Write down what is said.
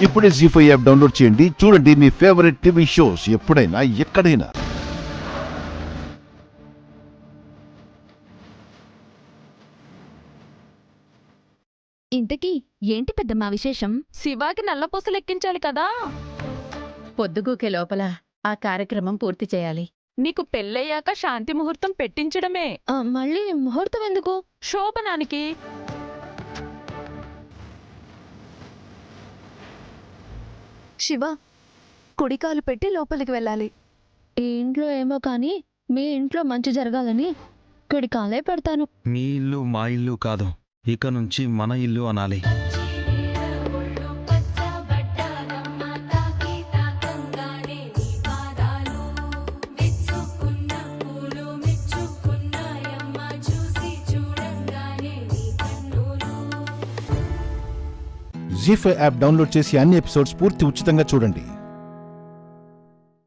ఇప్పుడే జీ5 app download చేయండి. చూడండి మీ ఫేవరెట్ టీవీ షోస్ ఎప్పుడైనా ఎక్కడైనా. ఇంతకీ ఏంటి పెద్దమ్మా విశేషం? శివాకి నల్లపూసలు ఎక్కించాలి కదా. పొద్దుగూకే లోపల ఆ కార్యక్రమం పూర్తి చేయాలి. నీకు పెళ్ళయ్యాక శాంతి ముహూర్తం పెట్టించడమే. మళ్ళీ ముహూర్తం ఎందుకు? శోభనానికి. శివ, కుడికాలు పెట్టి లోపలికి వెళ్ళాలి. ఈ ఇంట్లో ఏమో కానీ మీ ఇంట్లో మంచి జరగాలని కుడి కాలే పెడతాను. మీ ఇల్లు మా ఇల్లు కాదు, ఇక నుంచి మన ఇల్లు అనాలి. జీ5 యాప్ డౌన్లోడ్ చేసి అన్ని ఎపిసోడ్స్ పూర్తి ఉచితంగా చూడండి.